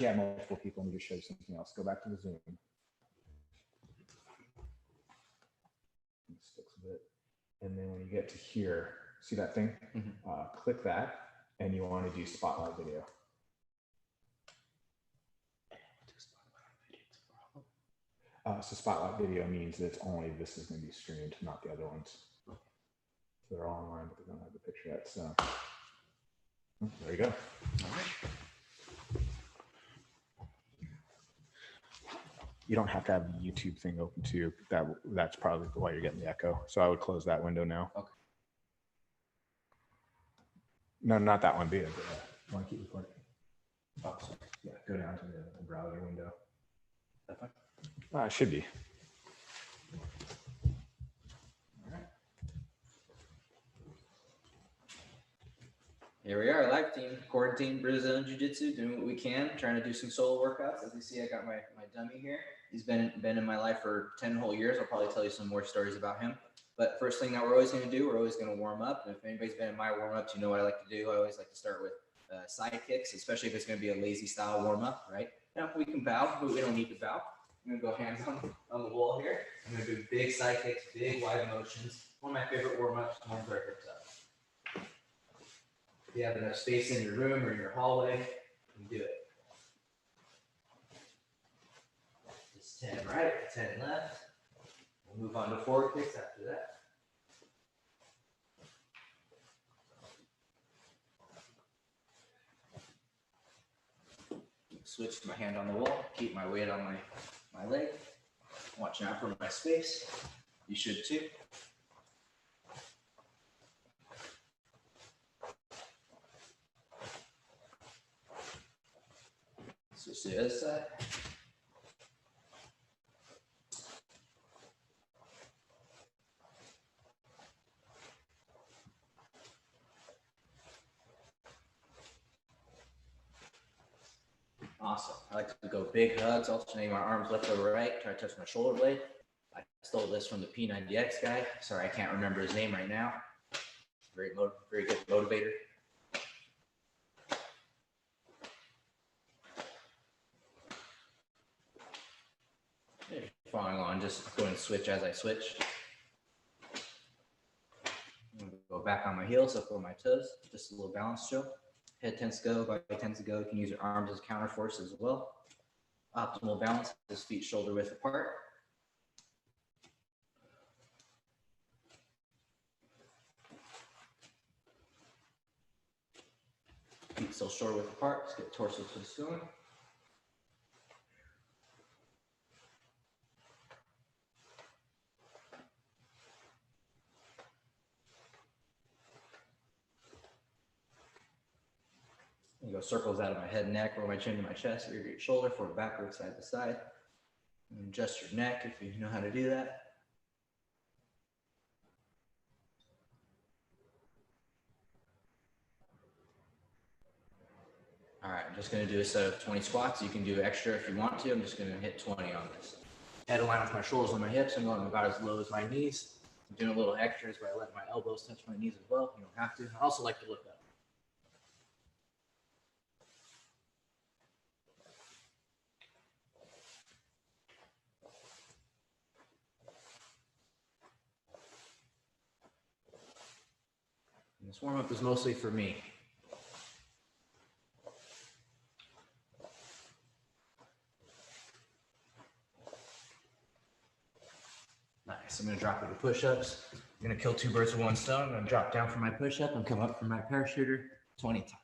can't have multiple people, let me just show you something else. Go back to the Zoom. It sticks a bit. And then when you get to here, see that thing? Click that, and you want to do spotlight video. So spotlight video means that it's only this is going to be streamed, not the other ones. So they're all online, but they don't have the picture yet. So there you go. All right. You don't have to have the YouTube thing open too. That's probably why you're getting the echo. So I would close that window now. Okay. No, not that one. You want to keep recording? Oh, sorry. Yeah, go down to the browser window. That fine? It should be. All right. Here we are, live team, quarantine, Brazilian Jiu-Jitsu, doing what we can, trying to do some solo workouts. As you see, I got my dummy here. He's been in my life for 10 whole years. I'll probably tell you some more stories about him. But first thing that we're always going to do, we're always going to warm up. And if anybody's been in my warm-ups, you know what I like to do. I always like to start with side kicks, especially if it's going to be a lazy style warm-up, right? Now, we can bow, but we don't need to bow. I'm going to go hands on the wall here. I'm going to do big side kicks, big wide motions. One of my favorite warm-ups, warms our hips up. If you have enough space in your room or in your hallway, you can do it. Just 10 right, 10 left. We'll move on to forward kicks after that. Switch my hand on the wall, keep my weight on my leg. Watch out for my space. You should too. Switch to the other side. Awesome. I like to go big hugs, alternating my arms left over right, try to touch my shoulder blade. I stole this from the P90X guy. Sorry, I can't remember his name right now. Very good motivator. If you're following along, just go and switch as I switch. Go back on my heels, up on my toes, just a little balance drill. Head tends to go, body tends to go. You can use your arms as counter force as well. Optimal balance, just feet shoulder width apart. Feet still shoulder width apart. Let's get torso twist going. You go circles out of my head and neck, roll my chin to my chest, your shoulder, forward, backward, side to side. And adjust your neck if you know how to do that. All right, I'm just going to do a set of 20 squats. You can do extra if you want to. I'm just going to hit 20 on this. Head aligned with my shoulders on my hips. I'm going about as low as my knees. I'm doing a little extras by letting my elbows touch my knees as well. You don't have to. I also like to look up. This warm-up is mostly for me. Nice. I'm going to drop into push-ups. I'm going to kill two birds with one stone. I'm going to drop down from my push-up and come up from my parachuter 20 times.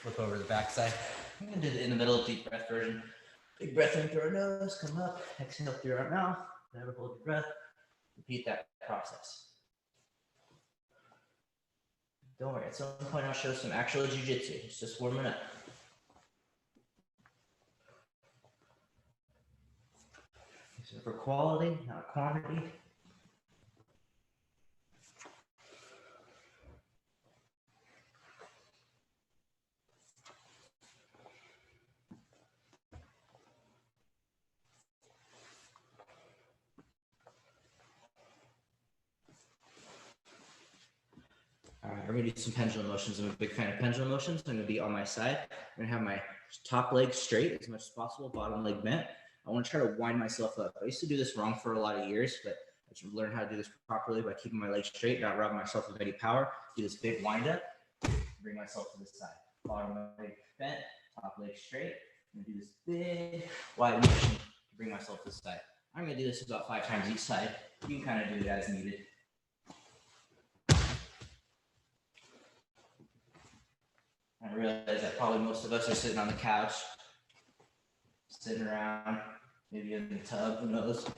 Flip over to the backside. I'm going to do the in the middle deep breath version. Big breath in through our nose, come up, exhale through our mouth, never hold your breath. Repeat that process. Don't worry, at some point I'll show some actual jiu-jitsu. It's just warming up. for quality, not quantity. All right, we're gonna do some pendulum motions. I'm a big fan of pendulum motions. I'm gonna be on my side. I'm gonna have my top leg straight as much as possible, bottom leg bent. I wanna try to wind myself up. I used to do this wrong for a lot of years, but I should learn how to do this properly by keeping my legs straight, not robbing myself of any power. Do this big wind up, bring myself to the side. Bottom leg bent, top leg straight. I'm gonna do this big wide motion to bring myself to the side. I'm gonna do this about 5 times each side. You can kind of do it as needed. I realize that probably most of us are sitting on the couch, sitting around, maybe in the tub, who knows?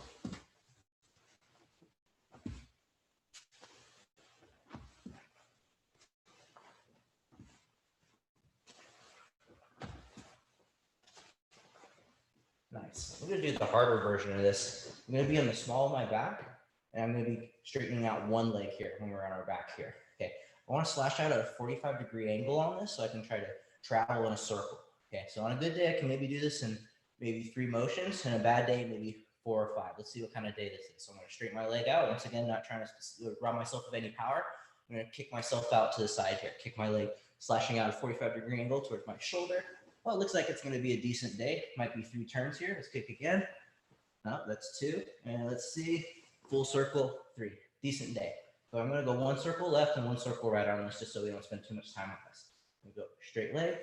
Nice. I'm gonna do the harder version of this. I'm gonna be on the small of my back, and I'm gonna be straightening out one leg here when we're on our back here. Okay. I want to slash out at a 45-degree angle on this so I can try to travel in a circle. Okay, so on a good day, I can maybe do this in maybe 3 motions, and a bad day, maybe 4 or 5. Let's see what kind of day this is. So I'm going to straighten my leg out. Once again, not trying to rob myself of any power. I'm going to kick myself out to the side here. Kick my leg, slashing out a 45-degree angle towards my shoulder. Well, it looks like it's going to be a decent day. Might be 3 turns here. Let's kick again. No, that's 2. And let's see, full circle, 3. Decent day. So I'm going to go 1 circle left and 1 circle right on this just so we don't spend too much time on this. I'm going to go straight leg,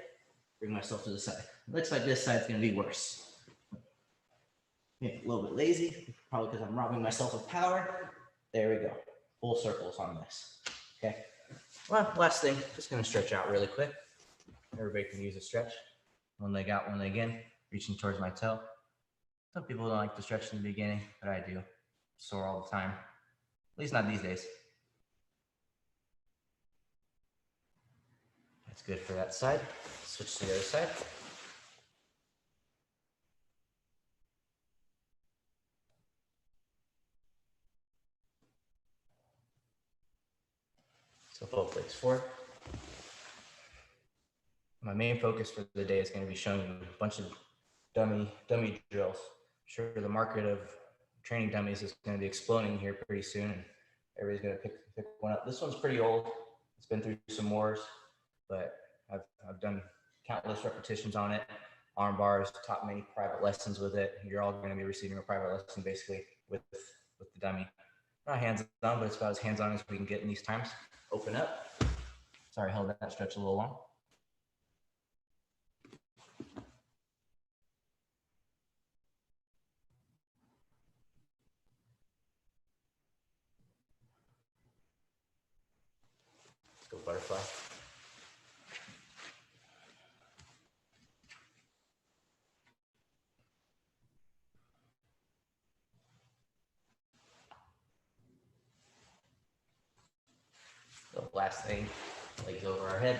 bring myself to the side. It looks like this side's going to be worse. Yeah, a little bit lazy, probably because I'm robbing myself of power. There we go. Full circles on this. Okay. Well, last thing, just going to stretch out really quick. Everybody can use a stretch. 1 leg out, 1 leg in, reaching towards my toe. Some people don't like to stretch in the beginning, but I do. Sore all the time. At least not these days. That's good for that side. Switch to the other side. So both legs forward. My main focus for the day is going to be showing you a bunch of dummy drills. I'm sure the market of training dummies is going to be exploding here pretty soon, and everybody's going to pick one up. This one's pretty old. It's been through some wars, but I've done countless repetitions on it. Arm bars, taught many private lessons with it. You're all going to be receiving a private lesson basically with the dummy. Not hands-on, but it's about as hands-on as we can get in these times. Open up. Sorry, I held that stretch a little long. Let's go butterfly. The last thing, legs over our head.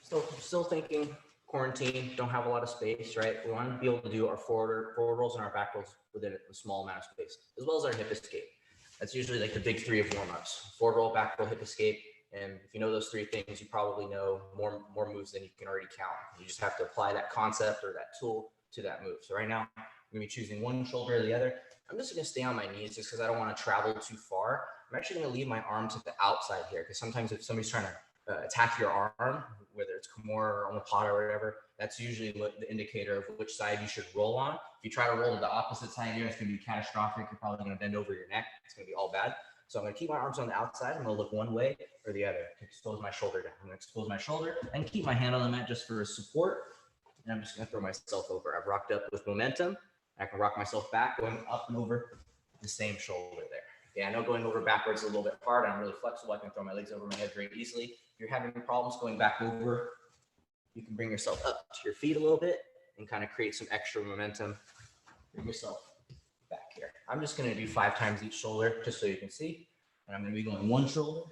So still thinking quarantine, don't have a lot of space, right? We want to be able to do our forward rolls and our back rolls within a small amount of space, as well as our hip escape. That's usually like the big 3 of warm-ups: forward roll, back roll, hip escape. And if you know those 3 things, you probably know more moves than you can already count. You just have to apply that concept or that tool to that move. So right now, I'm going to be choosing one shoulder or the other. I'm just going to stay on my knees just because I don't want to travel too far. I'm actually going to leave my arms at the outside here because sometimes if somebody's trying to attack your arm, whether it's Kimura or Omoplata or whatever, that's usually what the indicator of which side you should roll on. If you try to roll to the opposite side here, it's going to be catastrophic. You're probably going to bend over your neck. It's going to be all bad. So I'm going to keep my arms on the outside. I'm going to look one way or the other to expose my shoulder down. I'm going to expose my shoulder and keep my hand on the mat just for support. And I'm just going to throw myself over. I've rocked up with momentum. I can rock myself back, going up and over the same shoulder there. Yeah, I know going over backwards is a little bit hard. I'm really flexible. I can throw my legs over my head very easily. If you're having problems going back over, you can bring yourself up to your feet a little bit and kind of create some extra momentum. Bring yourself back here. I'm just going to do 5 times each shoulder just so you can see. And I'm going to be going one shoulder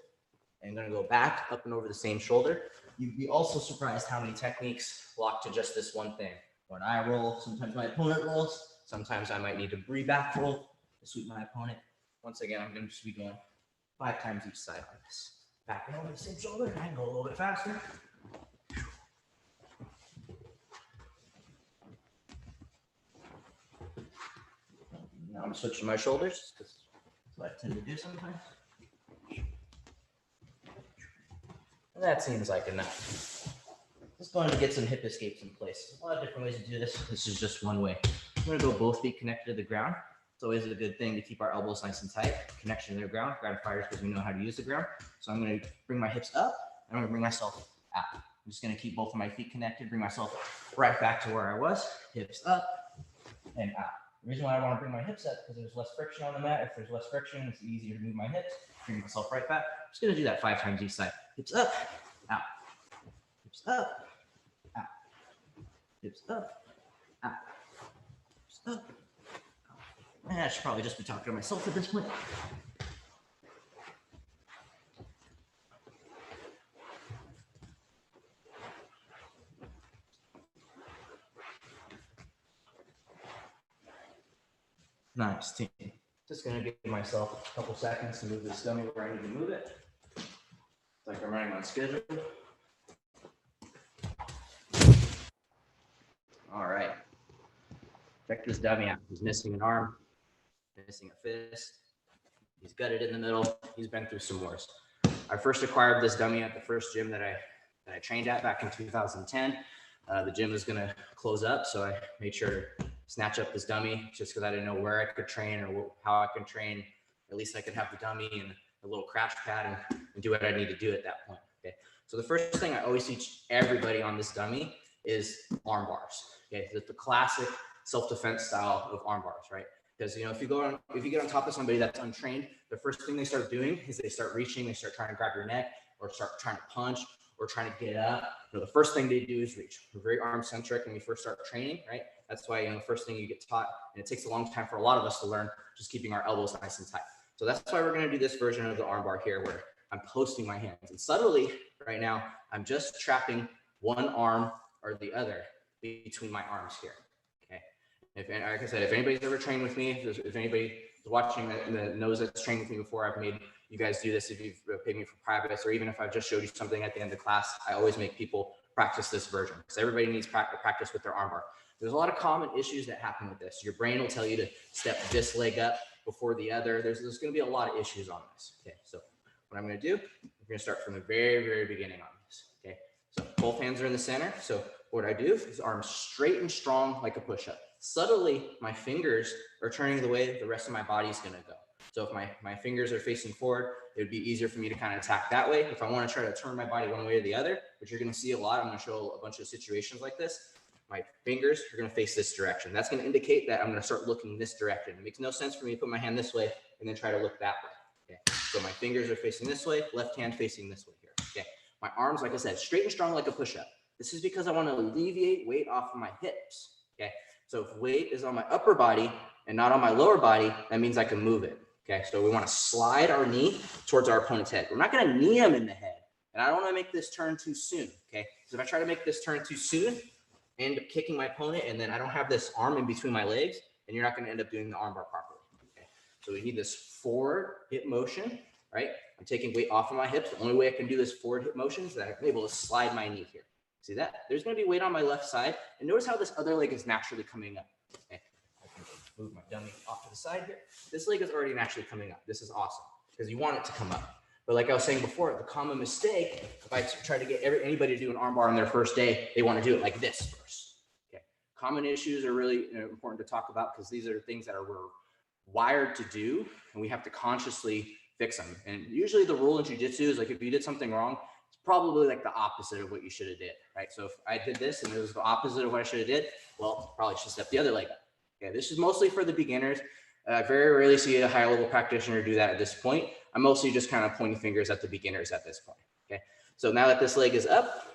and I'm going to go back, up and over the same shoulder. You'd be also surprised how many techniques lock to just this one thing. When I roll, sometimes my opponent rolls. Sometimes I might need to back roll to sweep my opponent. Once again, I'm going to just be going 5 times each side like this. Back and over the same shoulder. I can go a little bit faster. Now I'm switching my shoulders because that's what I tend to do sometimes. And that seems like enough. Just going to get some hip escapes in place. A lot of different ways to do this. This is just one way. I'm going to go both feet connected to the ground. It's always a good thing to keep our elbows nice and tight. Connection to the ground. Gratifiers because we know how to use the ground. So I'm going to bring my hips up and I'm going to bring myself out. I'm just going to keep both of my feet connected, bring myself right back to where I was. Hips up and out. The reason why I want to bring my hips up is because there's less friction on the mat. If there's less friction, it's easier to move my hips. Bring myself right back. I'm just going to do that 5 times each side. Hips up, out. Hips up, out. Hips up, out. Hips up, out. I should probably just be talking to myself at this point. Nice team. Just gonna give myself a couple seconds to move this dummy where I need to move it. It's like I'm running on schedule. All right. Check this dummy out. He's missing an arm, missing a fist. He's gutted in the middle. He's been through some wars. I first acquired this dummy at the first gym that I trained at back in 2010. The gym was gonna close up, so I made sure to snatch up this dummy just because I didn't know where I could train or how I could train. At least I could have the dummy and a little crash pad and do what I need to do at that point. Okay. So the first thing I always teach everybody on this dummy is arm bars. Okay. It's the classic self-defense style of arm bars, right? Because if you get on top of somebody that's untrained, the first thing they start doing is they start reaching, they start trying to grab your neck or start trying to punch or trying to get up. The first thing they do is reach. We're very arm centric when we first start training, right? That's why the first thing you get taught, and it takes a long time for a lot of us to learn, just keeping our elbows nice and tight. So that's why we're going to do this version of the arm bar here, where I'm posting my hands. And subtly, right now, I'm just trapping one arm or the other between my arms here. Okay. Like I said, if anybody's ever trained with me, if anybody is watching that knows that's trained with me before, I've made you guys do this if you've paid me for privates, or even if I've just showed you something at the end of class, I always make people practice this version because everybody needs practice with their arm bar. There's a lot of common issues that happen with this. Your brain will tell you to step this leg up before the other. There's going to be a lot of issues on this. Okay, so what I'm going to do, I'm going to start from the very, very beginning on this. Okay, so both hands are in the center. So what I do is arms straight and strong like a push-up. Subtly, my fingers are turning the way the rest of my body is going to go. So if my fingers are facing forward, it would be easier for me to kind of attack that way. If I want to try to turn my body one way or the other, which you're going to see a lot, I'm going to show a bunch of situations like this. My fingers are going to face this direction. That's going to indicate that I'm going to start looking this direction. It makes no sense for me to put my hand this way and then try to look that way. Okay. So my fingers are facing this way, left hand facing this way here. Okay. My arms, like I said, straight and strong like a push-up. This is because I want to alleviate weight off of my hips. Okay. So if weight is on my upper body and not on my lower body, that means I can move it. Okay, so we want to slide our knee towards our opponent's head. We're not going to knee him in the head. And I don't want to make this turn too soon. Okay, so if I try to make this turn too soon, I end up kicking my opponent, and then I don't have this arm in between my legs, and you're not going to end up doing the arm bar properly. Okay, so we need this forward hip motion, right? I'm taking weight off of my hips. The only way I can do this forward hip motion is that I'm able to slide my knee here. See that? There's going to be weight on my left side, and notice how this other leg is naturally coming up. Okay. Move my dummy off to the side here. This leg is already naturally coming up. This is awesome because you want it to come up. But like I was saying before, the common mistake, if I try to get anybody to do an arm bar on their first day, they want to do it like this first. Okay. Common issues are really important to talk about because these are things that we're wired to do, and we have to consciously fix them. And usually the rule in jiu-jitsu is like if you did something wrong, it's probably like the opposite of what you should have did, right? So if I did this and it was the opposite of what I should have did, well, probably should step the other leg up. Okay, this is mostly for the beginners. I very rarely see a high level practitioner do that at this point. I'm mostly just kind of pointing fingers at the beginners at this point. Okay, so now that this leg is up,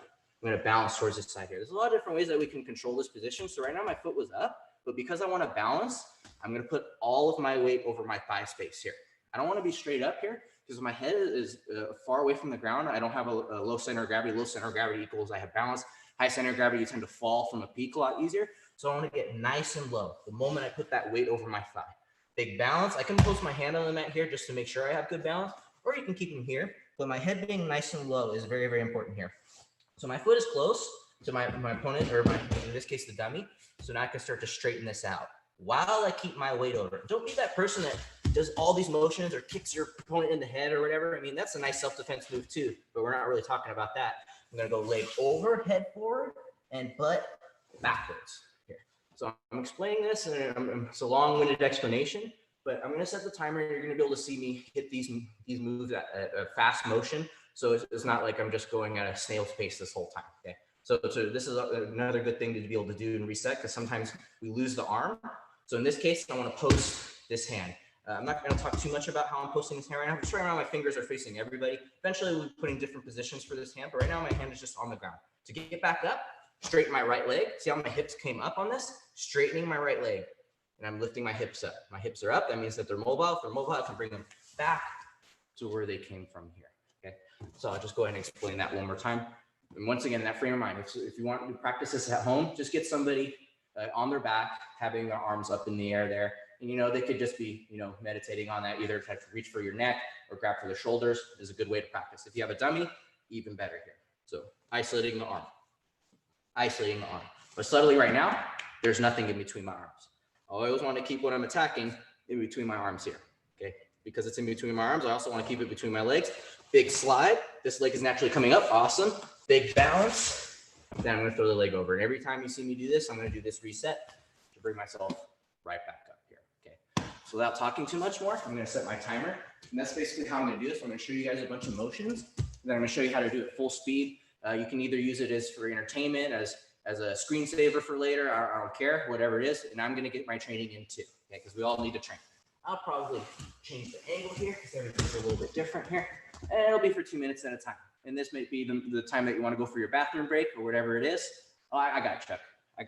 I'm going to balance towards this side here. There's a lot of different ways that we can control this position. So right now my foot was up, but because I want to balance, I'm going to put all of my weight over my thigh space here. I don't want to be straight up here because my head is far away from the ground. I don't have a low center of gravity. Low center of gravity equals I have balance. High center of gravity, you tend to fall from a peak a lot easier. So I want to get nice and low the moment I put that weight over my thigh. Big balance. I can post my hand on the mat here just to make sure I have good balance, or you can keep them here. But my head being nice and low is very, very important here. So my foot is close to my opponent, or in this case, the dummy. So now I can start to straighten this out while I keep my weight over. Don't be that person that does all these motions or kicks your opponent in the head or whatever. I mean, that's a nice self-defense move too, but we're not really talking about that. I'm going to go leg over, head forward, and butt backwards here. So I'm explaining this, and it's a long-winded explanation, but I'm going to set the timer. You're going to be able to see me hit these moves at a fast motion. So it's not like I'm just going at a snail's pace this whole time. Okay. So this is another good thing to be able to do and reset, because sometimes we lose the arm. So in this case, I want to post this hand. I'm not going to talk too much about how I'm posting this hand right now. Just right now, my fingers are facing everybody. Eventually, we'll be putting different positions for this hand, but right now, my hand is just on the ground. To get back up, straighten my right leg. See how my hips came up on this? Straightening my right leg, and I'm lifting my hips up. My hips are up. That means that they're mobile. If they're mobile, I can bring them back to where they came from here. Okay, so I'll just go ahead and explain that one more time. And once again, that frame of mind, if you want to practice this at home, just get somebody on their back, having their arms up in the air there. And, they could just be, meditating on that, either try to reach for your neck or grab for the shoulders is a good way to practice. If you have a dummy, even better here. So isolating the arm. But subtly right now, there's nothing in between my arms. I always want to keep what I'm attacking in between my arms here. Okay. Because it's in between my arms, I also want to keep it between my legs. Big slide. This leg is naturally coming up. Awesome. Big balance. Then I'm going to throw the leg over. And every time you see me do this, I'm going to do this reset to bring myself right back up here. Okay. So without talking too much more, I'm going to set my timer. And that's basically how I'm going to do this. I'm going to show you guys a bunch of motions. And then I'm going to show you how to do it full speed. You can either use it as for entertainment, as a screensaver for later. I don't care, whatever it is. And I'm going to get my training in too. Okay. Because we all need to train. I'll probably change the angle here because everything's a little bit different here. And it'll be for 2 minutes at a time. And this may be the time that you want to go for your bathroom break or whatever it is. Oh, I got Chuck. I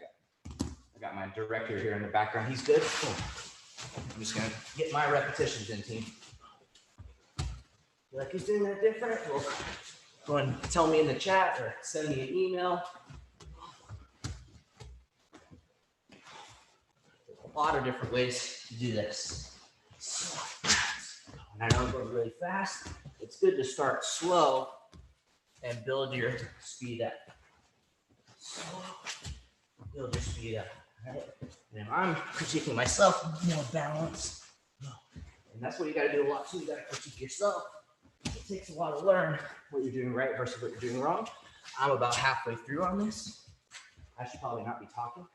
got my director here in the background. He's good. Cool. I'm just going to get my repetitions in, team. You like he's doing that different? Well, go and tell me in the chat or send me an email. There's a lot of different ways to do this. And I know I'm going really fast. It's good to start slow and build your speed up. Slow, build your speed up. Right? And if I'm critiquing myself, more balance. And that's what you got to do a lot too. You got to critique yourself. It takes a while to learn what you're doing right versus what you're doing wrong. I'm about halfway through on this. I should probably not be talking.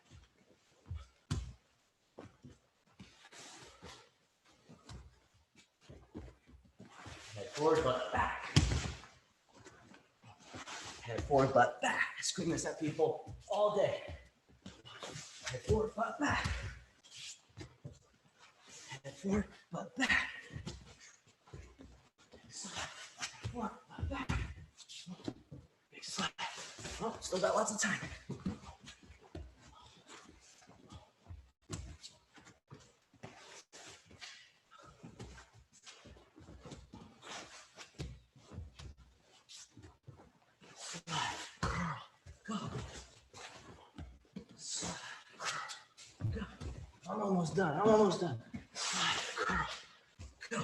Head forward, butt back. Head forward, butt back. I scream this at people all day. Head forward, butt back. Head forward, butt back. Slide, forward, butt back. Big slide. Oh, still got lots of time. I'm almost done. Slide, curl, go.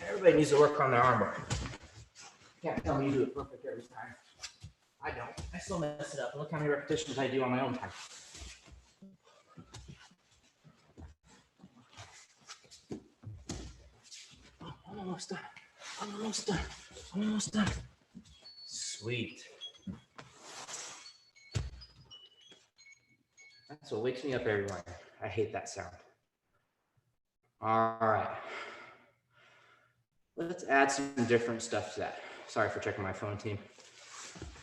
Everybody needs to work on their armbar. Can't tell me you do it perfect every time. I don't. I still mess it up. Look how many repetitions I do on my own time. I'm almost done. Sweet. That's what wakes me up every morning. I hate that sound. All right. Let's add some different stuff to that. Sorry for checking my phone, team.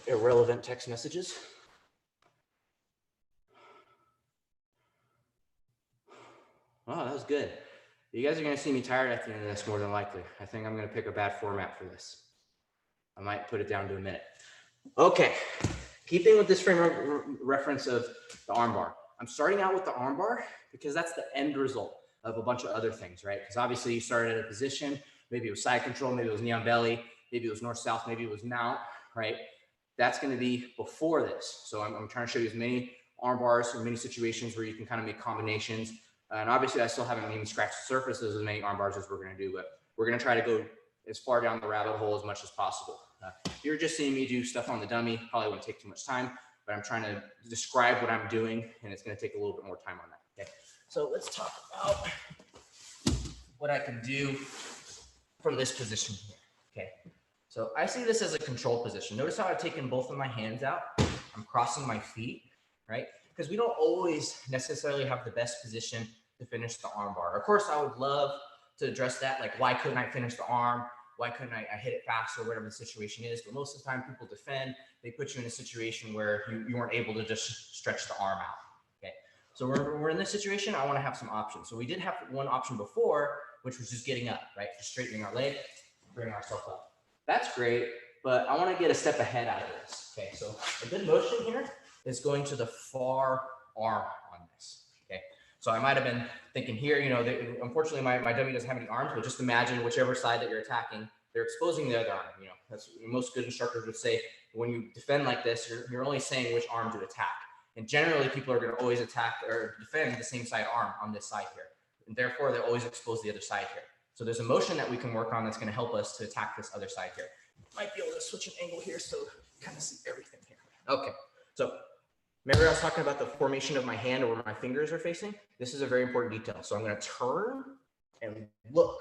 Irrelevant text messages. Oh, that was good. You guys are going to see me tired at the end of this more than likely. I think I'm going to pick a bad format for this. I might put it down to a minute. Okay, keeping with this frame reference of the armbar. I'm starting out with the armbar because that's the end result of a bunch of other things, right? Because obviously you started at a position, maybe it was side control, maybe it was knee on belly, maybe it was north-south, maybe it was mount, right? That's going to be before this. So I'm trying to show you as many arm bars or many situations where you can kind of make combinations. And obviously I still haven't even scratched the surface of as many arm bars as we're going to do, but we're going to try to go as far down the rabbit hole as much as possible. You're just seeing me do stuff on the dummy. Probably won't take too much time, but I'm trying to describe what I'm doing, and it's going to take a little bit more time on that. Okay, so let's talk about what I can do from this position here. Okay, so I see this as a control position. Notice how I've taken both of my hands out. I'm crossing my feet, right? Because we don't always necessarily have the best position to finish the arm bar. Of course, I would love to address that, like why couldn't I finish the arm? Why couldn't I hit it faster, whatever the situation is? But most of the time people defend, they put you in a situation where you weren't able to just stretch the arm out, okay? So we're in this situation, I wanna have some options. So we did have one option before, which was just getting up, right? Just straightening our leg, bringing ourselves up. That's great, but I wanna get a step ahead out of this, okay? So a good motion here is going to the far arm on this, okay? So I might have been thinking here, you know, unfortunately my dummy doesn't have any arms, but just imagine whichever side that you're attacking, they're exposing the other arm. You know, that's most good instructors would say when you defend like this, you're only saying which arm to attack. And generally people are going to always attack or defend the same side arm on this side here. And therefore they always expose the other side here. So there's a motion that we can work on that's going to help us to attack this other side here. Might be able to switch an angle here so you kind of see everything here. Okay, so remember I was talking about the formation of my hand or where my fingers are facing? This is a very important detail. So I'm going to turn and look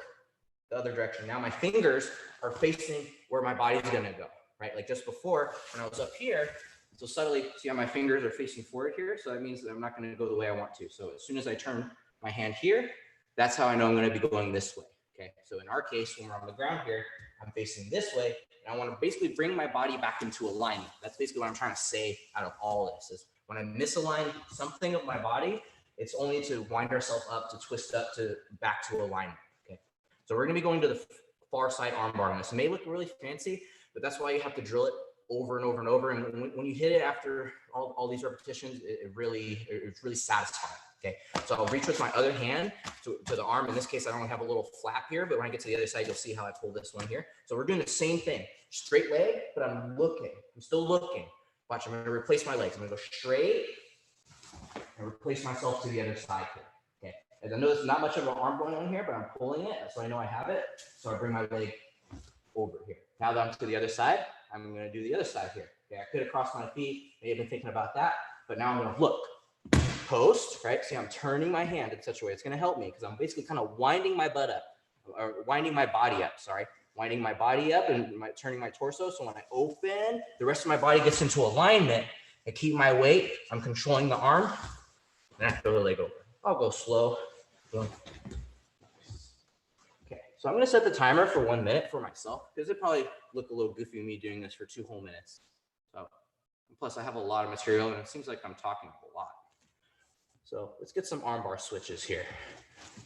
the other direction. Now my fingers are facing where my body's going to go, right? Like just before when I was up here, so subtly see how my fingers are facing forward here. So that means that I'm not going to go the way I want to. So as soon as I turn my hand here, that's how I know I'm going to be going this way. Okay. So in our case, when we're on the ground here, I'm facing this way. And I want to basically bring my body back into alignment. That's basically what I'm trying to say out of all this is when I misalign something of my body, it's only to wind ourselves up, to twist up, to back to alignment. Okay. So we're going to be going to the far side arm bar on this. It may look really fancy, but that's why you have to drill it over and over and over. And when you hit it after all these repetitions, it's really satisfying. Okay, so I'll reach with my other hand to the arm. In this case, I don't have a little flap here, but when I get to the other side, you'll see how I pull this one here. So we're doing the same thing, straight leg, but I'm looking. I'm still looking. Watch, I'm going to replace my legs. I'm going to go straight and replace myself to the other side here. Okay, as I know there's not much of an arm going on here, but I'm pulling it, so I know I have it. So I bring my leg over here. Now that I'm to the other side, I'm going to do the other side here. Okay, I could have crossed my feet. May have been thinking about that, but now I'm going to look. Post, right? See, I'm turning my hand in such a way. It's going to help me because I'm basically kind of winding my butt up, or winding my body up, sorry. Winding my body up and turning my torso. So when I open, the rest of my body gets into alignment. I keep my weight. I'm controlling the arm. And I throw the leg over. I'll go slow. Boom. Okay, so I'm going to set the timer for 1 minute for myself because it probably look a little goofy me doing this for 2 whole minutes. So, plus I have a lot of material and it seems like I'm talking a lot. So let's get some armbar switches here.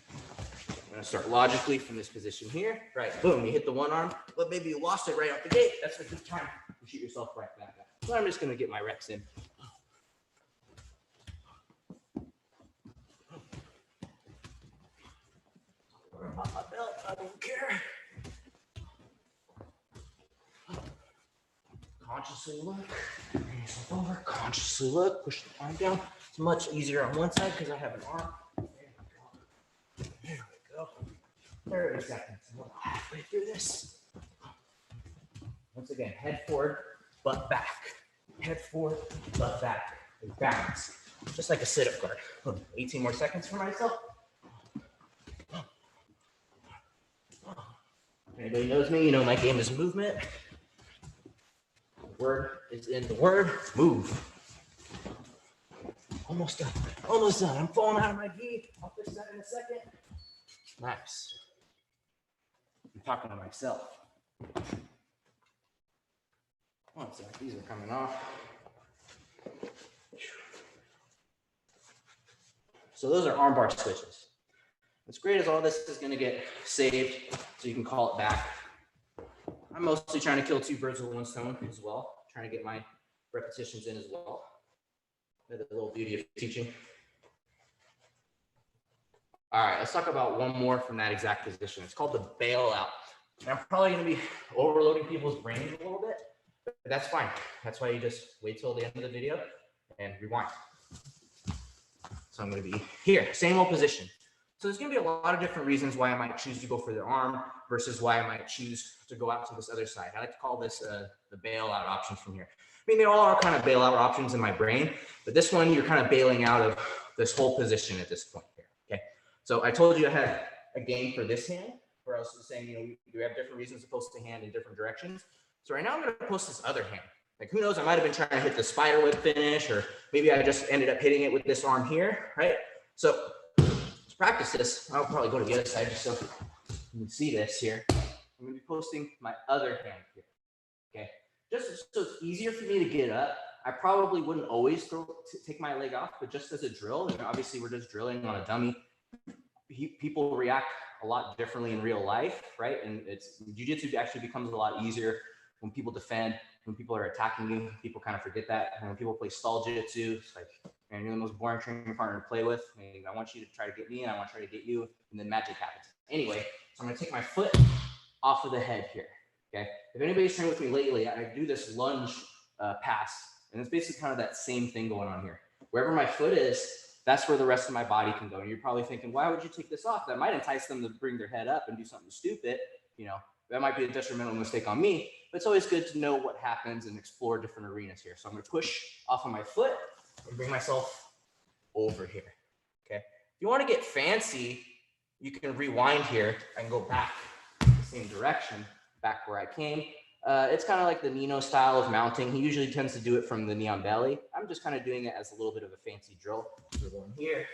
I'm gonna start logically from this position here. Right, boom, you hit the one arm, but maybe you lost it right off the gate. That's a good time to shoot yourself right back up. So I'm just gonna get my reps in. On my belt, I don't care. Consciously look, bring yourself over, consciously look, push the arm down. It's much easier on one side because I have an arm. There we go. 30 seconds. We're halfway through this. Once again, head forward, butt back. Head forward, butt back. Balance. Just like a sit-up guard. 18 more seconds for myself. Anybody knows me, you know my game is movement. The word is in the word, move. Almost done. Almost done. I'm falling out of my gi. I'll fix that in a second. Nice. I'm talking to myself. One sec. These are coming off. So those are armbar switches. What's great is all this is going to get saved, so you can call it back. I'm mostly trying to kill 2 birds with 1 stone as well, trying to get my repetitions in as well. That's the little beauty of teaching. All right, let's talk about one more from that exact position. It's called the bailout. And I'm probably going to be overloading people's brains a little bit, but that's fine. That's why you just wait till the end of the video and rewind. So I'm going to be here, same old position. So there's going to be a lot of different reasons why I might choose to go for the arm versus why I might choose to go out to this other side. I like to call this the bailout options from here. I mean, they all are kind of bailout options in my brain, but this one, you're kind of bailing out of this whole position at this point here, okay? So I told you I had a game for this hand, where I was saying, you know, we have different reasons to post a hand in different directions. So right now I'm going to post this other hand. Like, who knows, I might have been trying to hit the spider web finish, or maybe I just ended up hitting it with this arm here, right? So to practice this, I'll probably go to the other side just so you can see this here. I'm going to be posting my other hand here, okay? Just so it's easier for me to get up. I probably wouldn't always take my leg off, but just as a drill, and obviously we're just drilling on a dummy, people react a lot differently in real life, right? And jiu-jitsu actually becomes a lot easier when people defend, when people are attacking you. People kind of forget that. And when people play stall jiu-jitsu, it's like, man, you're the most boring training partner to play with. And I want you to try to get me, and I want to try to get you, and then magic happens. Anyway, so I'm going to take my foot off of the head here, okay? If anybody's trained with me lately, I do this lunge pass, and it's basically kind of that same thing going on here. Wherever my foot is, that's where the rest of my body can go. And you're probably thinking, why would you take this off? That might entice them to bring their head up and do something stupid. You know, that might be a detrimental mistake on me, but it's always good to know what happens and explore different arenas here. So I'm going to push off of my foot and bring myself over here. Okay. If you want to get fancy, you can rewind here and go back the same direction, back where I came. It's kind of like the Nino style of mounting. He usually tends to do it from the knee on belly. I'm just kind of doing it as a little bit of a fancy drill. So going here,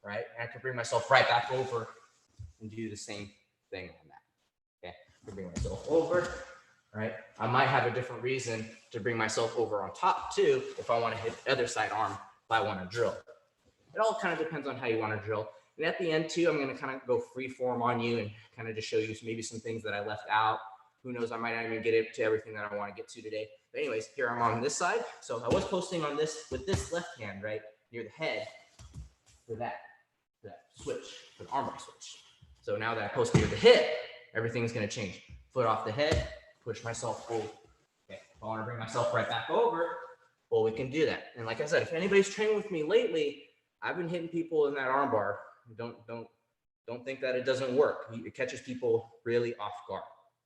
right? And I can bring myself right back over and do the same thing on that. Okay, I can bring myself over, right? I might have a different reason to bring myself over on top too, if I want to hit the other side arm, if I want to drill. It all kind of depends on how you want to drill. And at the end too, I'm going to kind of go free form on you and kind of just show you maybe some things that I left out. Who knows, I might not even get to everything that I want to get to today. But anyways, here I'm on this side. So I was posting on this with this left hand, right, near the head for that switch, for the armbar switch. So now that I post near the hip, everything's going to change. Foot off the head, push myself over. Okay, if I want to bring myself right back over, well, we can do that. And like I said, if anybody's trained with me lately, I've been hitting people in that armbar. Don't think that it doesn't work. It catches people really off guard.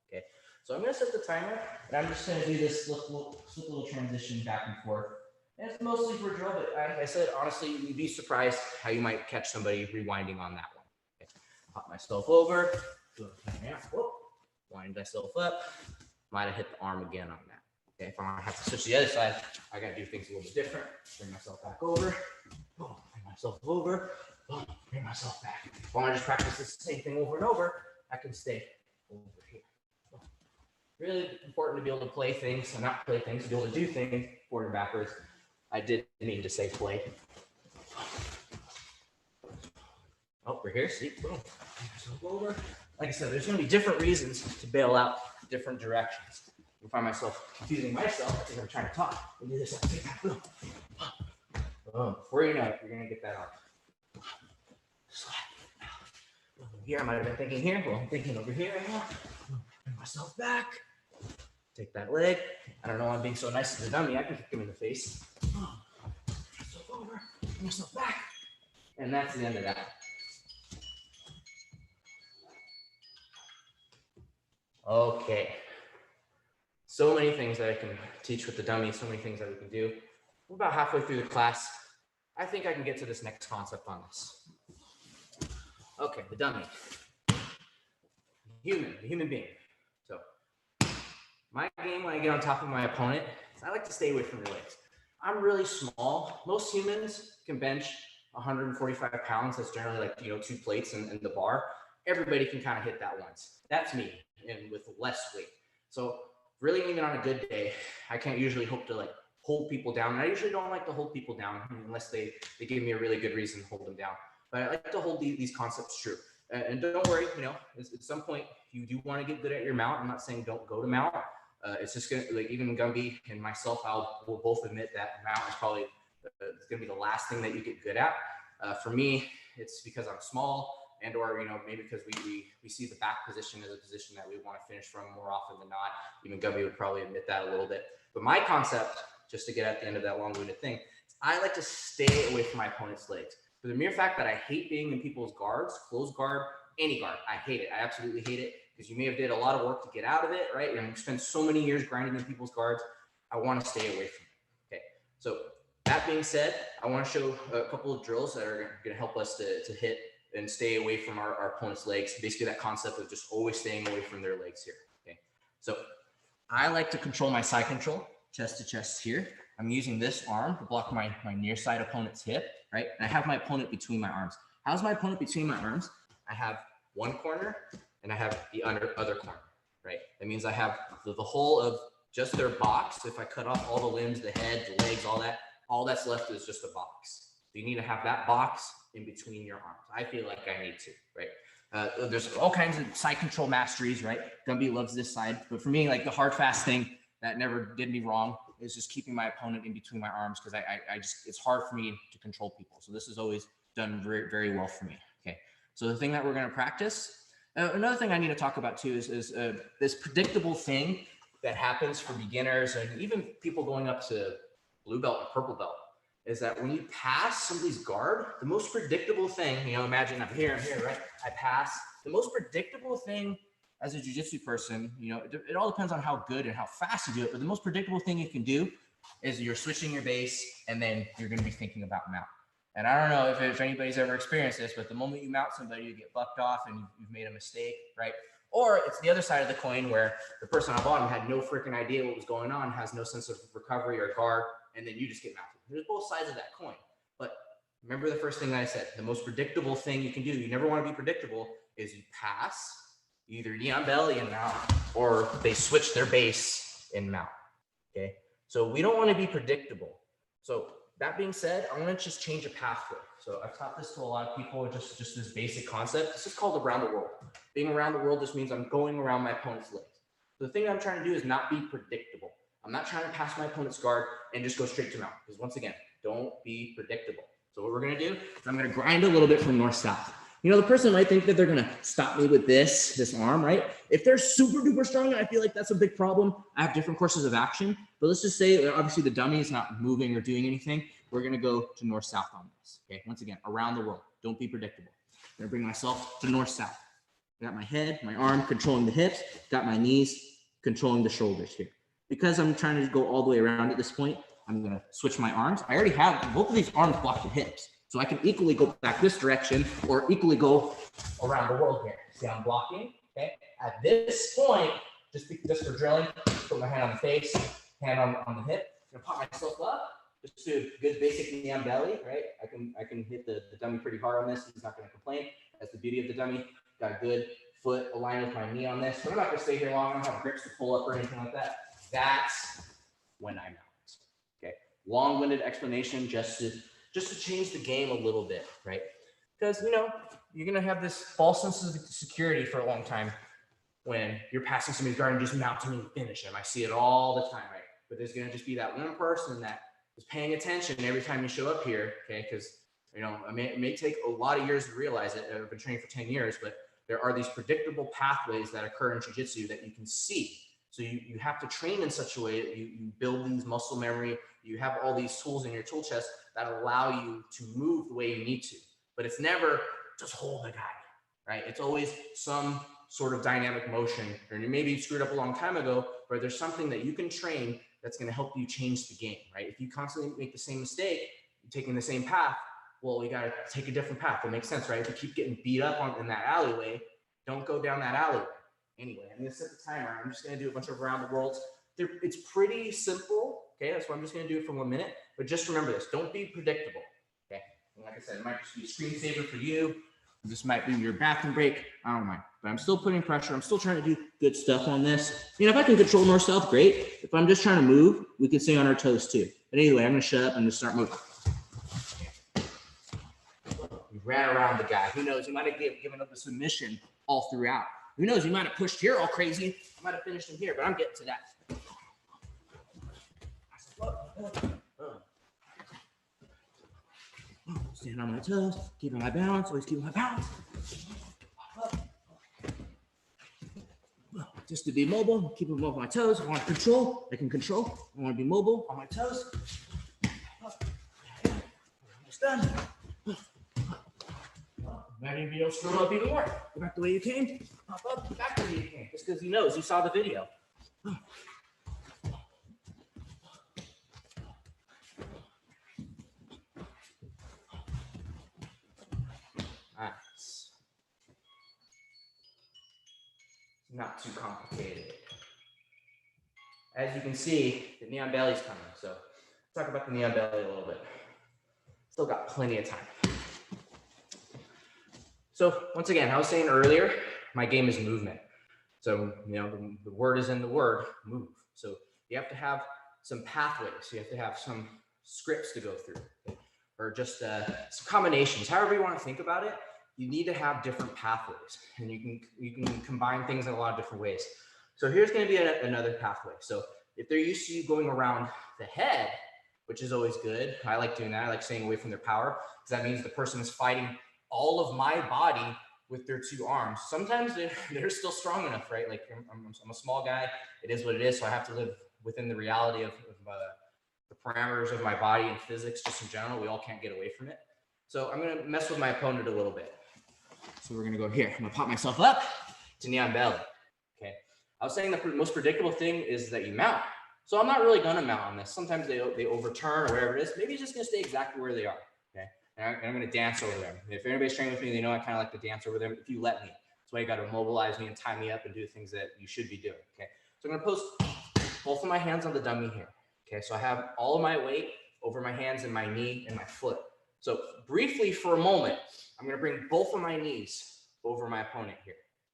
Okay. So I'm going to set the timer, and I'm just going to do this little transition back and forth. And it's mostly for drill, but like I said, honestly, you'd be surprised how you might catch somebody rewinding on that one. Okay. Pop myself over, wind myself up, might have hit the arm again on that. Okay, if I want to have to switch to the other side, I got to do things a little bit different. Bring myself back over, boom, bring myself over, boom, bring myself back. If I want to just practice the same thing over and over, I can stay over here. Really important to be able to play things, and not play things, to be able to do things forward and backwards. I did mean to say play. Oh, we're here. See, boom. Over. Like I said, there's going to be different reasons to bail out different directions. I find myself confusing myself because I'm trying to talk and do this. Boom. Boom. Before you know it, you're going to get that off. Here, I might have been thinking here. Well, I'm thinking over here right now. Bring myself back. Take that leg. I don't know why I'm being so nice to the dummy. I can kick him in the face. Bring myself over. Bring myself back. And that's the end of that. Okay. So many things that I can teach with the dummy. So many things that we can do. We're about halfway through the class. I think I can get to this next concept on this. Okay, the dummy. The human being. So my game when I get on top of my opponent is I like to stay away from their legs. I'm really small. Most humans can bench 145 pounds. That's generally like, 2 plates and the bar. Everybody can kind of hit that once. That's me, and with less weight. So really, even on a good day, I can't usually hope to like hold people down. And I usually don't like to hold people down unless they give me a really good reason to hold them down. but I like to hold these concepts true. And don't worry, you know, at some point you do want to get good at your mount. I'm not saying don't go to mount. It's just gonna, like, even Gumby and myself, we'll both admit that mount is probably it's gonna be the last thing that you get good at. For me, it's because I'm small, and or, you know, maybe because we see the back position as a position that we want to finish from more often than not. Even Gumby would probably admit that a little bit. But my concept, just to get at the end of that long-winded thing, I like to stay away from my opponent's legs. For the mere fact that I hate being in people's guards, closed guard, any guard, I hate it. I absolutely hate it, because you may have did a lot of work to get out of it, right? And you spend so many years grinding in people's guards. I want to stay away from it. Okay, so that being said, I want to show a couple of drills that are going to help us to hit and stay away from our opponent's legs. Basically, that concept of just always staying away from their legs here. Okay, so I like to control my side control, chest to chest here. I'm using this arm to block my near side opponent's hip, right? And I have my opponent between my arms. How's my opponent between my arms? I have one corner and I have the other corner, right? That means I have the whole of just their box. If I cut off all the limbs, the head, the legs, all that's left is just a box. So you need to have that box in between your arms. I feel like I need to, right? There's all kinds of side control masteries, right? Gumby loves this side, but for me, like, the hard, fast thing that never did me wrong is just keeping my opponent in between my arms, because I just, it's hard for me to control people. So this is always done very, very well for me. Okay, so the thing that we're going to practice, another thing I need to talk about too is this predictable thing that happens for beginners and even people going up to blue belt and purple belt, is that when you pass somebody's guard, the most predictable thing, you know, imagine I'm here, right? I pass. The most predictable thing as a jiu-jitsu person, you know, it all depends on how good and how fast you do it, but the most predictable thing you can do is you're switching your base, and then you're going to be thinking about mount. And I don't know if anybody's ever experienced this, but the moment you mount somebody, you get bucked off and you've made a mistake, right? Or it's the other side of the coin where the person on the bottom had no freaking idea what was going on, has no sense of recovery or guard, and then you just get mounted. There's both sides of that coin. But remember the first thing that I said, the most predictable thing you can do, you never want to be predictable, is you pass, you either knee on belly and mount, or they switch their base and mount, okay? So we don't want to be predictable. So that being said, I want to just change a pathway. So I've taught this to a lot of people, just this basic concept. This is called around the world. Being around the world just means I'm going around my opponent's legs. So the thing I'm trying to do is not be predictable. I'm not trying to pass my opponent's guard and just go straight to mount, because once again, don't be predictable. So what we're going to do is I'm going to grind a little bit from north-south. You know, the person might think that they're going to stop me with this arm, right? If they're super duper strong, I feel like that's a big problem. I have different courses of action, but let's just say, obviously the dummy is not moving or doing anything. We're going to go to north-south on this. Okay, once again, around the world. Don't be predictable. I'm going to bring myself to north-south. Got my head, my arm controlling the hips, got my knees controlling the shoulders here. Because I'm trying to go all the way around at this point, I'm going to switch my arms. I already have both of these arms block the hips. So I can equally go back this direction or equally go around the world here. See, I'm blocking, okay? At this point, just for drilling, put my hand on the face, hand on the hip. I'm gonna pop myself up, just do a good basic knee on belly, right? I can hit the dummy pretty hard on this. He's not gonna complain. That's the beauty of the dummy. Got a good foot aligned with my knee on this. But I'm not gonna stay here long. I don't have grips to pull up or anything like that. That's when I'm out, okay? Long-winded explanation just to change the game a little bit, right? Because, you know, you're going to have this false sense of security for a long time when you're passing somebody's guard and just mounting and finish them. I see it all the time, right? But there's going to just be that one person that is paying attention every time you show up here, okay? Because, you know, it may take a lot of years to realize it. I've been training for 10 years, but there are these predictable pathways that occur in jiu-jitsu that you can see. So you have to train in such a way that you build these muscle memory. You have all these tools in your tool chest that allow you to move the way you need to. But it's never just hold the guy, right? It's always some sort of dynamic motion. Or you maybe screwed up a long time ago, but there's something that you can train that's going to help you change the game, right? If you constantly make the same mistake, taking the same path, well, you got to take a different path. That makes sense, right? If you keep getting beat up in that alleyway, don't go down that alleyway. Anyway, I'm going to set the timer. I'm just going to do a bunch of around the worlds. It's pretty simple. Okay, that's why I'm just going to do it for 1 minute. But just remember this. Don't be predictable. Okay, and like I said, it might just be a screensaver for you. This might be your bathroom break. I don't mind. But I'm still putting pressure. I'm still trying to do good stuff on this. You know, if I can control north-south, great. If I'm just trying to move, we can stay on our toes too. But anyway, I'm going to shut up and just start moving. ran around the guy. Who knows? He might have given up a submission all throughout. Who knows? He might have pushed here all crazy. I might have finished him here, but I'm getting to that. Stand on my toes, keeping my balance, always keeping my balance. Just to be mobile, keep mobile on my toes. I want to control, I can control. I want to be mobile on my toes. Almost done. Maybe you'll screw up even more. Go back the way you came, pop up, back the way you came. Just because he knows, you saw the video. Not too complicated. As you can see, the knee on belly's coming. So let's talk about the knee on belly a little bit. Still got plenty of time. So once again, I was saying earlier, my game is movement. So, you know, the word is in the word, move. So you have to have some pathways. You have to have some scripts to go through, or just some combinations. However you want to think about it, you need to have different pathways, and you can combine things in a lot of different ways. So here's going to be another pathway. So if they're used to you going around the head, which is always good, I like doing that. I like staying away from their power, because that means the person is fighting all of my body with their two arms. Sometimes they're still strong enough, right? Like I'm a small guy. It is what it is. So I have to live within the reality of the parameters of my body and physics, just in general. We all can't get away from it. So I'm going to mess with my opponent a little bit. So we're going to go here. I'm going to pop myself up to knee on belly. Okay. I was saying the most predictable thing is that you mount. So I'm not really going to mount on this. Sometimes they overturn or whatever it is. Maybe it's just going to stay exactly where they are. Okay. And I'm going to dance over them. If anybody's training with me, they know I kind of like to dance over them if you let me. That's why you got to mobilize me and tie me up and do things that you should be doing. Okay. So I'm going to post both of my hands on the dummy here. Okay. So I have all of my weight over my hands and my knee and my foot. So briefly for a moment, I'm going to bring both of my knees over my opponent here,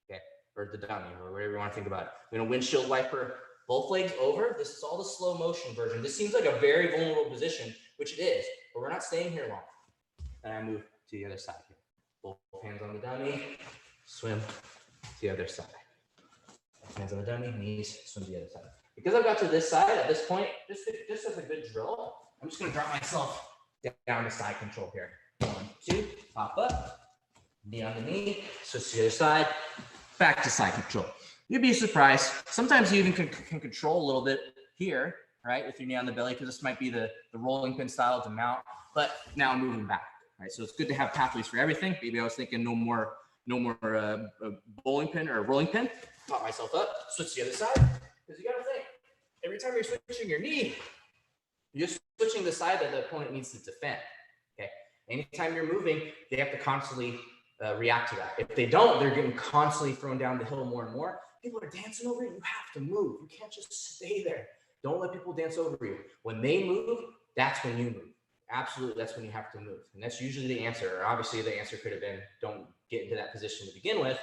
okay, or the dummy, or whatever you want to think about it. I'm going to windshield wiper both legs over. This is all the slow motion version. This seems like a very vulnerable position, which it is, but we're not staying here long. And I move to the other side here. Both hands on the dummy, swim to the other side. Hands on the dummy, knees, swim to the other side. Because I've got to this side at this point, just as a good drill, I'm just going to drop myself down to side control here. 1, 2, pop up, knee on the knee, switch to the other side, back to side control. You'd be surprised. Sometimes you even can control a little bit here, right, with your knee on the belly, because this might be the rolling pin style to mount, but now I'm moving back, right? So it's good to have pathways for everything. Maybe I was thinking no more bowling pin or rolling pin. Pop myself up, switch to the other side, because you got to think, every time you're switching your knee, you're switching the side that the opponent needs to defend. Okay. Anytime you're moving, they have to constantly react to that. If they don't, they're getting constantly thrown down the hill more and more. People are dancing over you. You have to move. You can't just stay there. Don't let people dance over you. When they move, that's when you move. Absolutely, that's when you have to move. And that's usually the answer. Obviously, the answer could have been don't get into that position to begin with.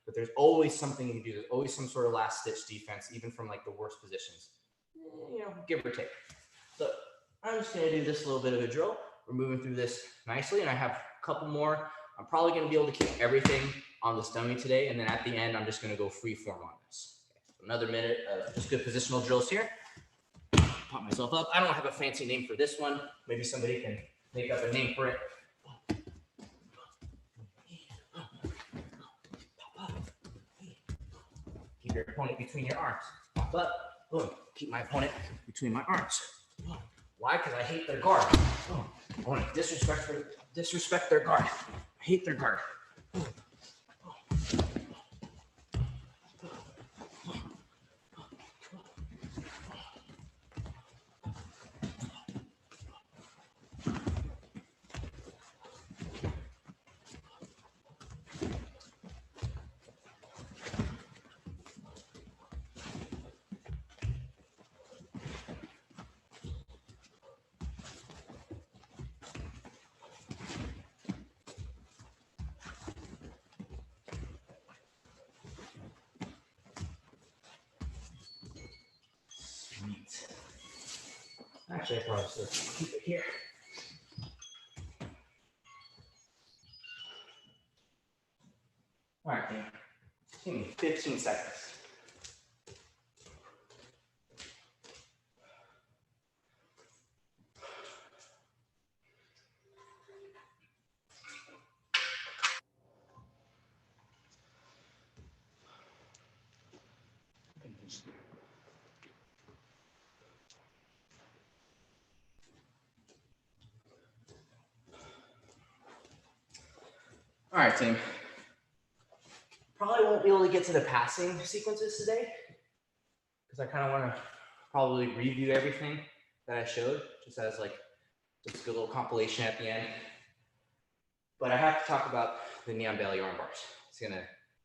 But there's always something you can do. There's always some sort of last-ditch defense, even from like the worst positions. You know, give or take. So I'm just going to do this little bit of a drill. We're moving through this nicely, and I have a couple more. I'm probably going to be able to keep everything on this dummy today, and then at the end, I'm just going to go free form on this. Okay, so another minute of just good positional drills here. Pop myself up. I don't have a fancy name for this one. Maybe somebody can make up a name for it. Keep your opponent between your arms. Pop up. Boom. Keep my opponent between my arms. Why? Because I hate their guard. I want to disrespect their guard. I hate their guard. Actually, I probably should keep it here. 15 seconds. All right, team. Probably won't be able to get to the passing sequences today because I kind of want to probably review everything that I showed just as like just a little compilation at the end. But I have to talk about the knee on belly arm bars. It's going to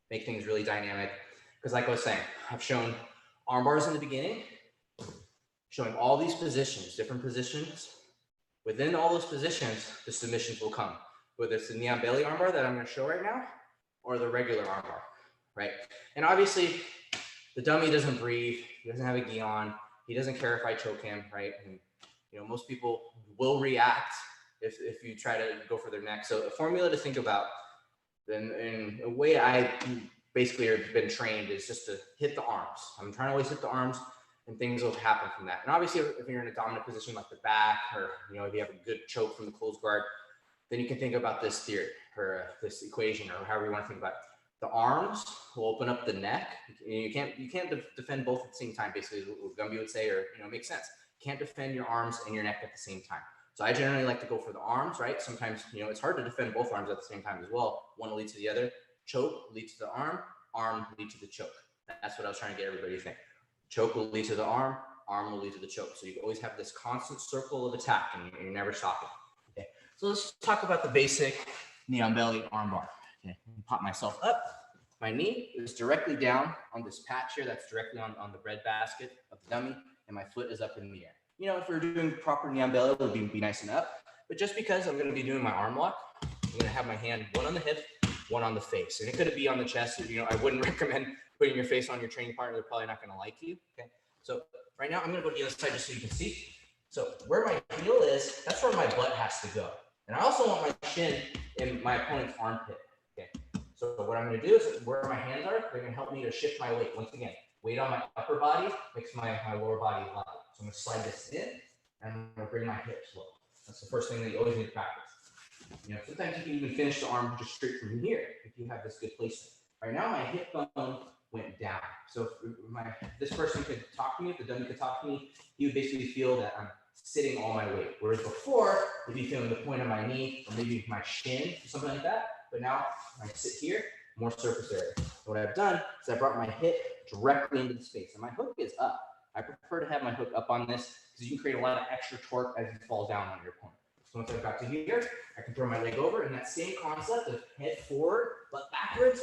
make things really dynamic because like I was saying, I've shown arm bars in the beginning, showing all these positions, different positions. Within all those positions, the submissions will come, whether it's the knee on belly armbar that I'm going to show right now or the regular armbar, right? And obviously, the dummy doesn't breathe. He doesn't have a gi on. He doesn't care if I choke him, right? And, you know, most people will react if you try to go for their neck. So a formula to think about, then in a way I basically have been trained is just to hit the arms. I'm trying to always hit the arms, and things will happen from that. And obviously, if you're in a dominant position like the back, or you know, if you have a good choke from the closed guard, then you can think about this theory or this equation, or however you want to think about it. The arms will open up the neck. You can't defend both at the same time. Basically, is what Gumby would say, or you know, it makes sense. You can't defend your arms and your neck at the same time. So I generally like to go for the arms, right? Sometimes you know it's hard to defend both arms at the same time as well. One will lead to the other. Choke leads to the arm. Arm lead to the choke. That's what I was trying to get everybody to think. Choke will lead to the arm will lead to the choke. So you always have this constant circle of attack and you're never stopping. Okay. So let's talk about the basic knee on belly arm bar. Okay. Pop myself up. My knee is directly down on this patch here that's directly on the bread basket of the dummy, and my foot is up in the air. You know, if we're doing proper knee on belly, it would be nice and up. But just because I'm going to be doing my arm lock, I'm going to have my hand one on the hip, one on the face. And it could be on the chest. You know, I wouldn't recommend putting your face on your training partner. They're probably not going to like you. Okay. So right now I'm going to go to the other side just so you can see. So where my heel is, that's where my butt has to go. And I also want my chin in my opponent's armpit. Okay. So what I'm going to do is where my hands are, they're going to help me to shift my weight. Once again, weight on my upper body makes my lower body light. So I'm going to slide this in and I'm going to bring my hips low. That's the first thing that you always need to practice. You know, sometimes you can even finish the arm just straight from here if you have this good placement. Right now, my hip bone went down. So if this person could talk to me, if the dummy could talk to me, he would basically feel that I'm sitting all my weight. Whereas before, he'd be feeling the point of my knee or maybe my shin or something like that. But now I sit here, more surface area. So what I've done is I brought my hip directly into the space. And my hook is up. I prefer to have my hook up on this because you can create a lot of extra torque as you fall down on your opponent. So once I've got to here, I can throw my leg over, and that same concept of head forward, butt backwards,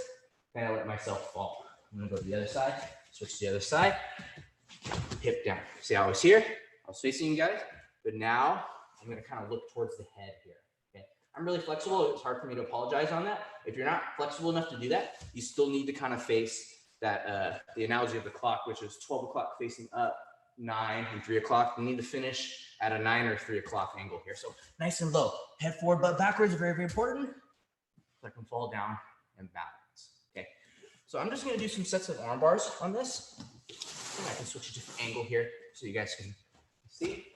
kind of let myself fall. I'm gonna go to the other side, switch to the other side, hip down. See how I was here? I was facing you guys, but now I'm gonna kind of look towards the head here. Okay, I'm really flexible. It's hard for me to apologize on that. If you're not flexible enough to do that, you still need to kind of face that, the analogy of the clock, which is 12 o'clock facing up, 9 and 3 o'clock. You need to finish at a 9 or 3 o'clock angle here. So nice and low. Head forward, butt backwards, very, very important. So I can fall down and balance. Okay. So I'm just going to do some sets of arm bars on this. And I can switch a different angle here so you guys can see.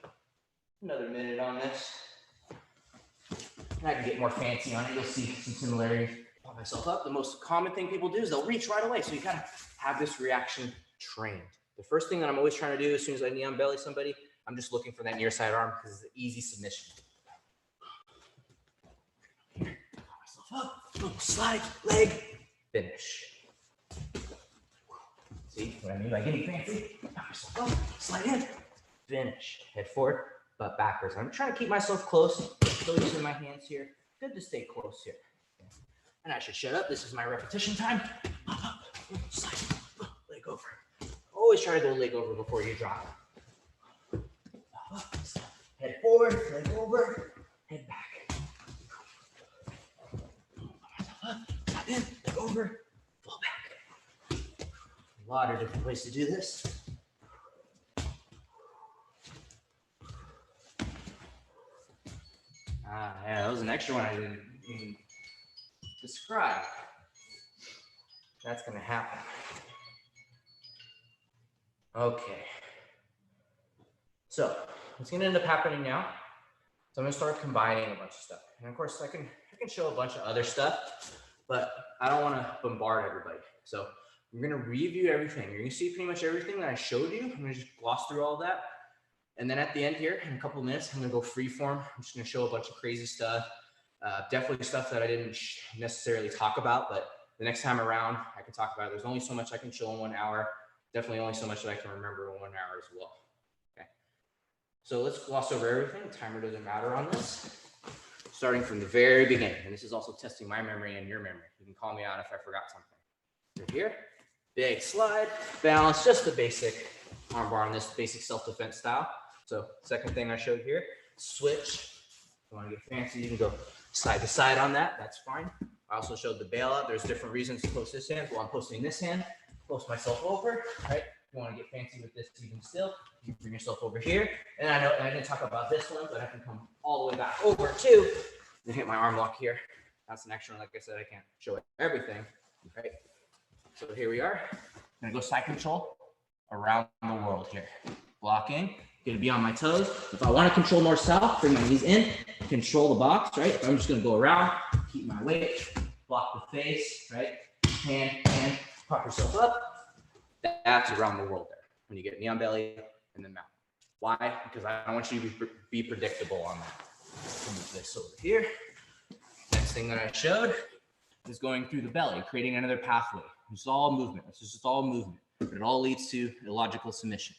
Another minute on this. And I can get more fancy on it. You'll see some similarities. Pop myself up. The most common thing people do is they'll reach right away. So you kind of have this reaction trained. The first thing that I'm always trying to do as soon as I knee on belly somebody, I'm just looking for that near side arm because it's an easy submission. Here, pop myself up, slide, leg, finish. See what I mean by getting fancy? Pop myself up, slide in, finish. Head forward, butt backwards. I'm trying to keep myself close. Still using my hands here. Good to stay close here. Okay. And I should shut up. This is my repetition time. Pop up, slide, leg over. Always try to go leg over before you drop. Head forward, leg over, head back. Drop in, leg over, fall back. A lot of different ways to do this. Yeah, that was an extra one I didn't even describe. That's gonna happen. Okay. So what's going to end up happening now? So I'm going to start combining a bunch of stuff. And of course, I can show a bunch of other stuff, but I don't want to bombard everybody. So I'm going to review everything. You're going to see pretty much everything that I showed you. I'm going to just gloss through all that. And then at the end here, in a couple of minutes, I'm going to go free form. I'm just going to show a bunch of crazy stuff. Definitely stuff that I didn't necessarily talk about, but the next time around, I can talk about it. There's only so much I can show in 1 hour. Definitely only so much that I can remember in 1 hour as well. Okay. So let's gloss over everything. The timer doesn't matter on this. Starting from the very beginning. And this is also testing my memory and your memory. You can call me out if I forgot something. Right here, big slide, balance, just the basic armbar on this basic self-defense style. So second thing I showed here, switch. If you want to get fancy, you can go side to side on that. That's fine. I also showed the bailout. There's different reasons to post this hand. Well, I'm posting this hand, post myself over, right? If you want to get fancy with this even still, you bring yourself over here. And I know I didn't talk about this one, but I can come all the way back over too and hit my arm lock here. That's an extra one. Like I said, I can't show everything, right? So here we are. I'm gonna go side control around the world here. Blocking, gonna be on my toes. If I want to control north-south, bring my knees in, control the box, right? If I'm just gonna go around, keep my weight, block the face, right? Hand, pop yourself up. That's around the world there. When you get knee on belly and then mount. Why? Because I don't want you to be predictable on that. Move this over here. Next thing that I showed is going through the belly, creating another pathway. This is all movement. This is just all movement. But it all leads to illogical submission.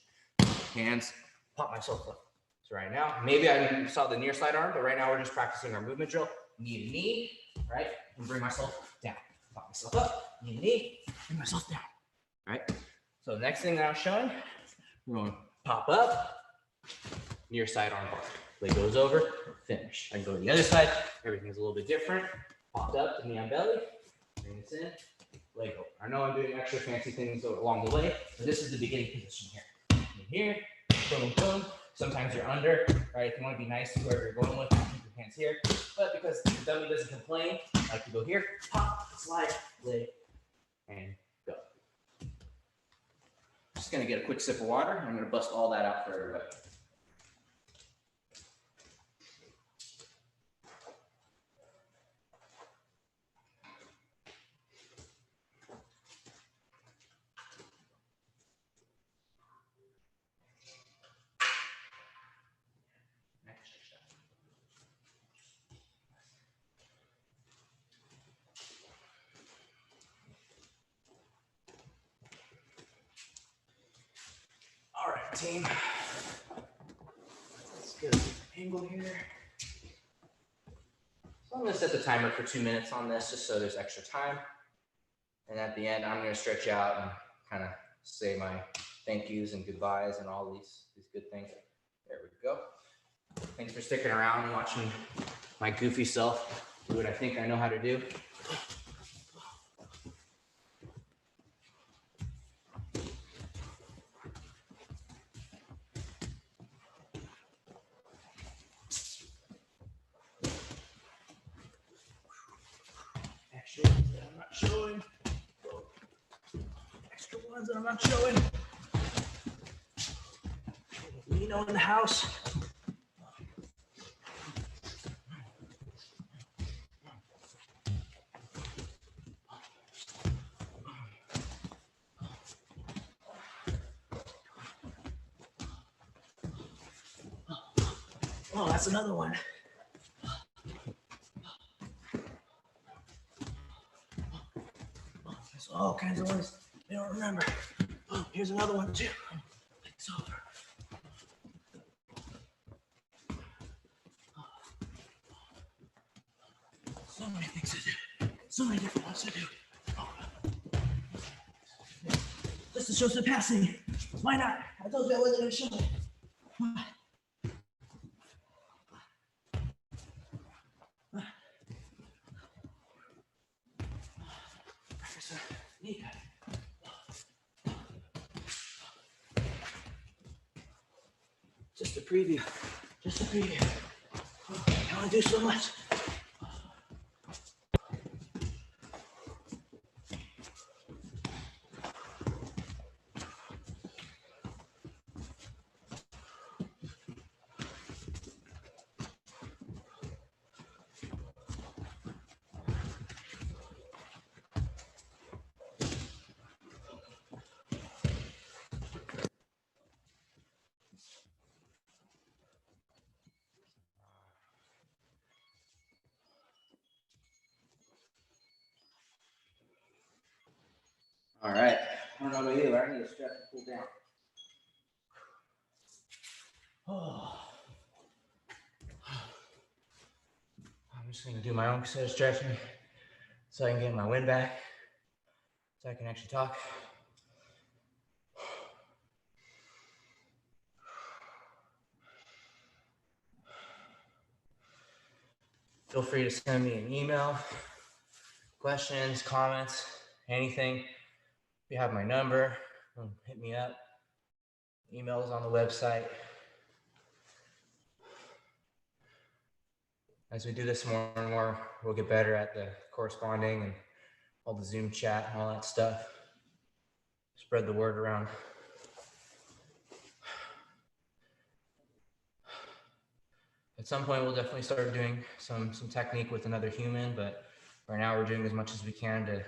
Hands, pop myself up. So right now, maybe I saw the near side arm, but right now we're just practicing our movement drill. Knee to knee, right? And bring myself down. Pop myself up, knee to knee, bring myself down. Right? So the next thing that I'm showing, we're going to pop up, near side arm bar. Leg goes over, finish. I can go to the other side. Everything's a little bit different. Popped up to knee on belly. Bring this in. Leg over. I know I'm doing extra fancy things along the way, but this is the beginning position here. In here, boom, boom. Sometimes you're under, right? If you want to be nice to whoever you're going with, keep your hands here. But because the dummy doesn't complain, I like to go here, pop, slide, leg, and go. Just gonna get a quick sip of water. I'm gonna bust all that out for everybody. All right, team. Let's get an angle here. So I'm going to set the timer for 2 minutes on this just so there's extra time. And at the end, I'm going to stretch out and kind of say my thank yous and goodbyes and all these good things. There we go. Thanks for sticking around and watching my goofy self do what I think I know how to do. Extra ones that I'm not showing. Extra ones that I'm not showing. Lino in the house. Oh, that's another one. There's all kinds of ones they don't remember. Oh, here's another one too. It's over. So many things to do. So many different ones to do. Just to show some passing. Why not? I told you I wasn't going to show it. Just a preview. Just a preview. I want to do so much. All right. I don't know about you, but I need a strap to pull down. Oh. I'm just going to do my own set of stretching so I can get my wind back, so I can actually talk. Feel free to send me an email, questions, comments, anything. If you have my number, hit me up. Email is on the website. As we do this more and more, we'll get better at the corresponding and all the Zoom chat and all that stuff. Spread the word around. At some point, we'll definitely start doing some technique with another human, but right now we're doing as much as we can to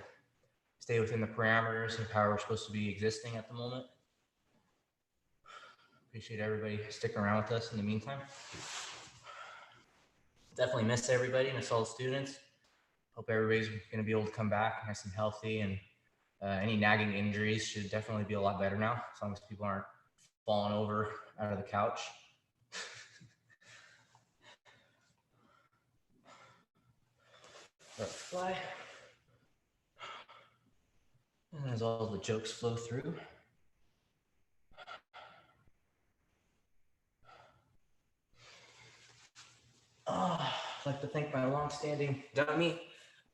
stay within the parameters of how we're supposed to be existing at the moment. Appreciate everybody sticking around with us in the meantime. Definitely miss everybody, miss all the students. Hope everybody's going to be able to come back nice and healthy, and any nagging injuries should definitely be a lot better now, as long as people aren't falling over out of the couch. Butterfly. And as all the jokes flow through. I'd like to thank my long-standing dummy.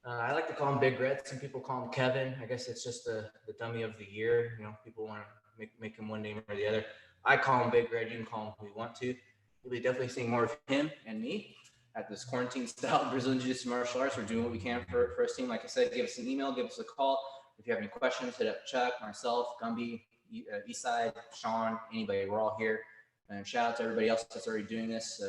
I like to call him Big Red. Some people call him Kevin. I guess it's just the dummy of the year. You know, people want to make him one name or the other. I call him Big Red. You can call him who you want to. You'll be definitely seeing more of him and me at this quarantine-style Brazilian Jiu-Jitsu martial arts. We're doing what we can for our team. Like I said, give us an email, give us a call. If you have any questions, hit up Chuck, myself, Gumby, Eastside, Sean, anybody. We're all here. And shout out to everybody else that's already doing this.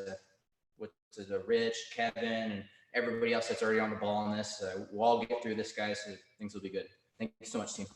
To the Rich, Kevin, and everybody else that's already on the ball on this. We'll all get through this, guys. So things will be good. Thank you so much, team.